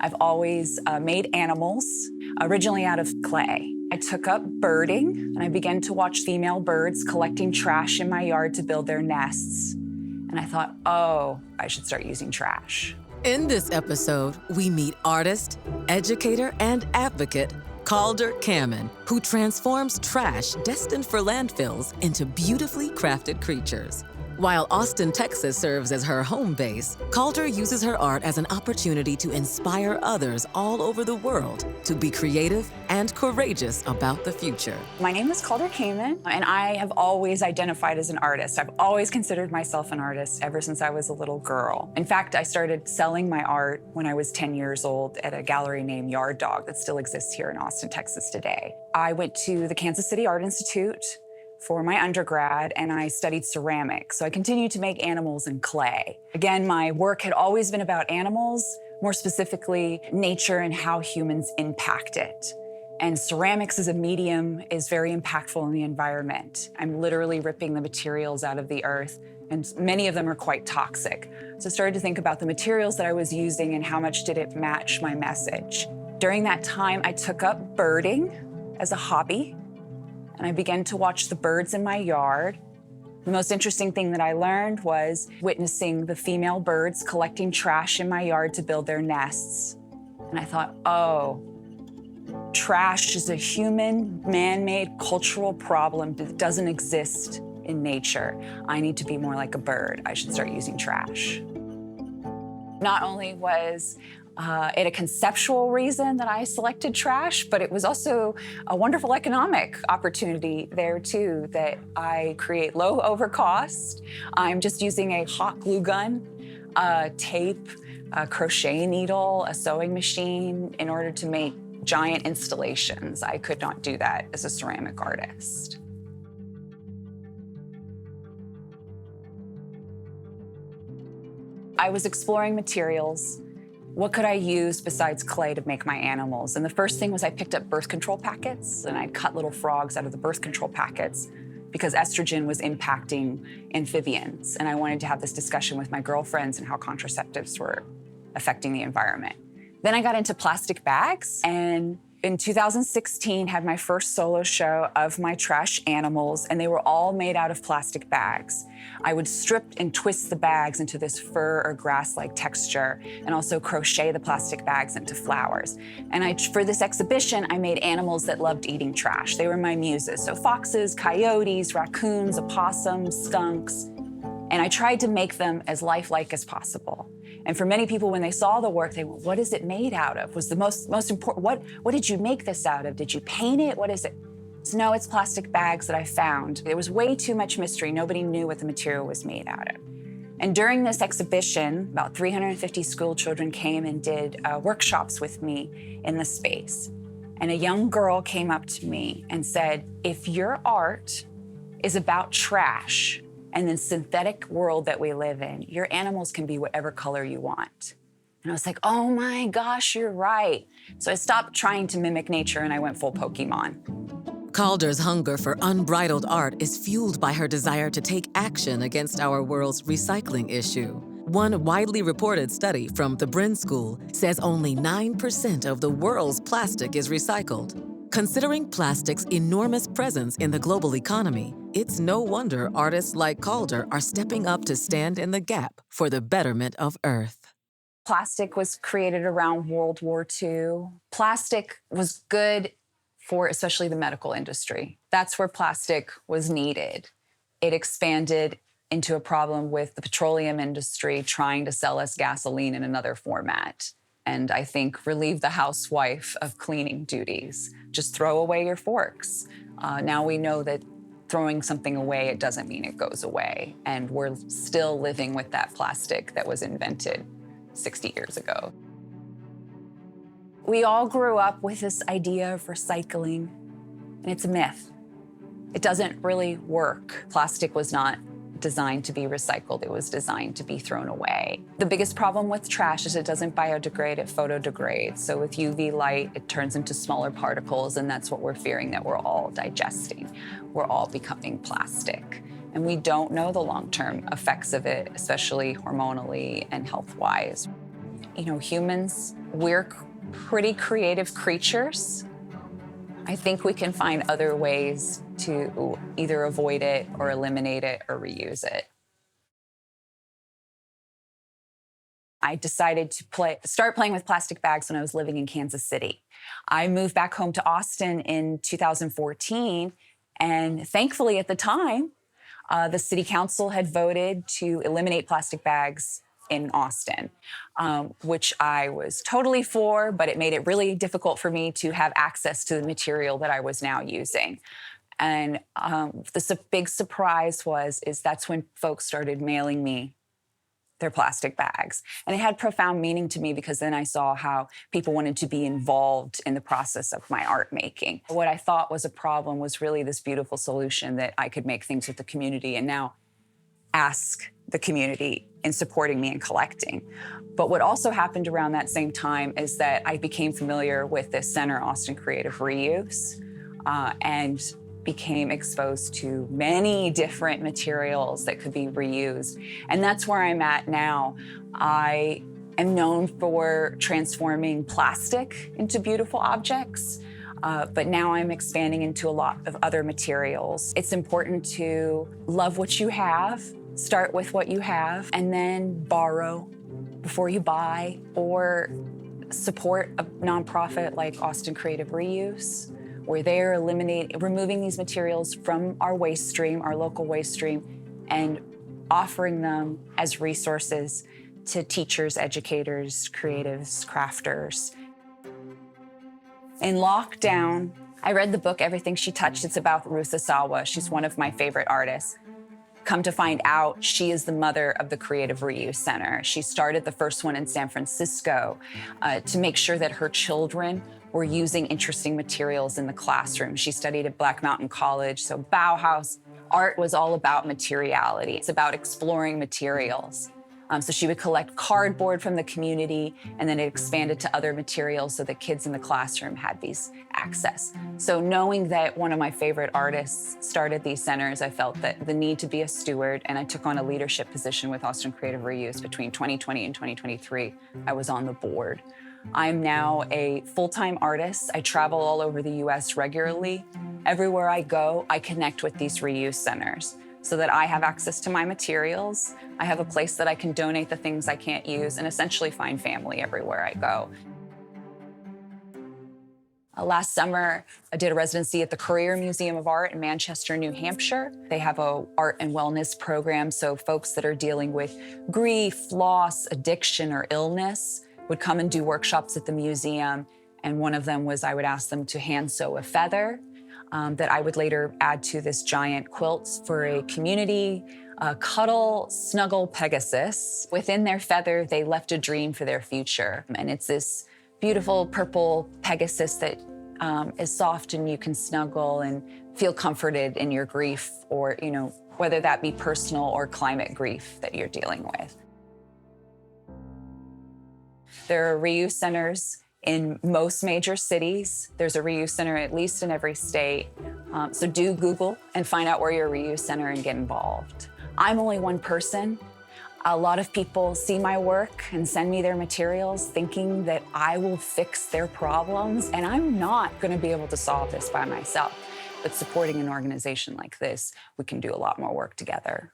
I've always made animals, originally out of clay. I took up birding, and I began to watch female birds collecting trash in my yard to build their nests. And I thought, oh, I should start using trash. In this episode, we meet artist, educator, and advocate Calder Kamin, who transforms trash destined for landfills into beautifully crafted creatures. While Austin, Texas serves as her home base, Calder uses her art as an opportunity to inspire others all over the world to be creative and courageous about the future. My name is Calder Kamin, and I have always identified as an artist. I've always considered myself an artist ever since I was a little girl. In fact, I started selling my art when I was 10 years old at a gallery named Yard Dog that still exists here in Austin, Texas today. I went to the Kansas City Art Institute for my undergrad, and I studied ceramics. So I continued to make animals in clay. Again, my work had always been about animals, more specifically nature and how humans impact it. And ceramics as a medium is very impactful in the environment. I'm literally ripping the materials out of the earth, and many of them are quite toxic. So I started to think about the materials that I was using and how much did it match my message. During that time, I took up birding as a hobby, and I began to watch the birds in my yard. The most interesting thing that I learned was witnessing the female birds collecting trash in my yard to build their nests. And I thought, oh, trash is a human, man-made cultural problem that doesn't exist in nature. I need to be more like a bird. I should start using trash. Not only was it a conceptual reason that I selected trash, but it was also a wonderful economic opportunity there too, that I create low over cost. I'm just using a hot glue gun, tape, a crochet needle, a sewing machine in order to make giant installations. I could not do that as a ceramic artist. I was exploring materials. What could I use besides clay to make my animals? And the first thing was I picked up birth control packets, and I cut little frogs out of the birth control packets because estrogen was impacting amphibians. And I wanted to have this discussion with my girlfriends and how contraceptives were affecting the environment. Then I got into plastic bags, and in 2016 had my first solo show of my trash animals, and they were all made out of plastic bags. I would strip and twist the bags into this fur or grass-like texture, and also crochet the plastic bags into flowers. And for this exhibition, I made animals that loved eating trash. They were my muses, so foxes, coyotes, raccoons, opossums, skunks. And I tried to make them as lifelike as possible. And for many people, when they saw the work, they went, what is it made out of? Was the most important, what did you make this out of? Did you paint it? What is it? So no, it's plastic bags that I found. There was way too much mystery. Nobody knew what the material was made out of. And during this exhibition, about 350 school children came and did workshops with me in the space. And a young girl came up to me and said, if your art is about trash, and the synthetic world that we live in, your animals can be whatever color you want. And I was like, oh my gosh, you're right. So I stopped trying to mimic nature and I went full Pokemon. Calder's hunger for unbridled art is fueled by her desire to take action against our world's recycling issue. One widely reported study from the Brin School says only 9% of the world's plastic is recycled. Considering plastic's enormous presence in the global economy, it's no wonder artists like Calder are stepping up to stand in the gap for the betterment of Earth. Plastic was created around World War II. Plastic was good for especially the medical industry. That's where plastic was needed. It expanded into a problem with the petroleum industry trying to sell us gasoline in another format. And I think relieve the housewife of cleaning duties. Just throw away your forks. Now we know that throwing something away, it doesn't mean it goes away. And we're still living with that plastic that was invented 60 years ago. We all grew up with this idea of recycling, and it's a myth. It doesn't really work. Plastic was not designed to be recycled. It was designed to be thrown away. The biggest problem with trash is it doesn't biodegrade, it photodegrades. So with UV light, it turns into smaller particles, and that's what we're fearing that we're all digesting. We're all becoming plastic. And we don't know the long-term effects of it, especially hormonally and health-wise. You know, humans, we're pretty creative creatures. I think we can find other ways to either avoid it or eliminate it or reuse it. I decided to start playing with plastic bags when I was living in Kansas City. I moved back home to Austin in 2014, and thankfully at the time, the city council had voted to eliminate plastic bags in Austin, which I was totally for, but it made it really difficult for me to have access to the material that I was now using. And the big surprise is that's when folks started mailing me their plastic bags. And it had profound meaning to me because then I saw how people wanted to be involved in the process of my art making. What I thought was a problem was really this beautiful solution that I could make things with the community and now ask the community in supporting me in collecting. But what also happened around that same time is that I became familiar with this center, Austin Creative Reuse, and became exposed to many different materials that could be reused. And that's where I'm at now. I am known for transforming plastic into beautiful objects, but now I'm expanding into a lot of other materials. It's important to love what you have, start with what you have, and then borrow before you buy, or support a nonprofit like Austin Creative Reuse, where they're removing these materials from our waste stream, our local waste stream, and offering them as resources to teachers, educators, creatives, crafters. In lockdown, I read the book, Everything She Touched. It's about Ruth Asawa. She's one of my favorite artists. Come to find out, she is the mother of the Creative Reuse Center. She started the first one in San Francisco to make sure that her children were using interesting materials in the classroom. She studied at Black Mountain College, so Bauhaus. Art was all about materiality. It's about exploring materials. So she would collect cardboard from the community, and then it expanded to other materials so that kids in the classroom had these access. So knowing that one of my favorite artists started these centers, I felt that the need to be a steward, and I took on a leadership position with Austin Creative Reuse between 2020 and 2023. I was on the board. I'm now a full-time artist. I travel all over the US regularly. Everywhere I go, I connect with these reuse centers so that I have access to my materials. I have a place that I can donate the things I can't use and essentially find family everywhere I go. Last summer, I did a residency at the Career Museum of Art in Manchester, New Hampshire. They have a art and wellness program, so folks that are dealing with grief, loss, addiction, or illness would come and do workshops at the museum. And one of them was I would ask them to hand sew a feather that I would later add to this giant quilt for a community, cuddle, snuggle Pegasus. Within their feather, they left a dream for their future. And it's this beautiful purple Pegasus that is soft and you can snuggle and feel comforted in your grief, or, you know, whether that be personal or climate grief that you're dealing with. There are reuse centers in most major cities. There's a reuse center at least in every state. So do Google and find out where your reuse center and get involved. I'm only one person. A lot of people see my work and send me their materials thinking that I will fix their problems, and I'm not gonna be able to solve this by myself. But supporting an organization like this, we can do a lot more work together.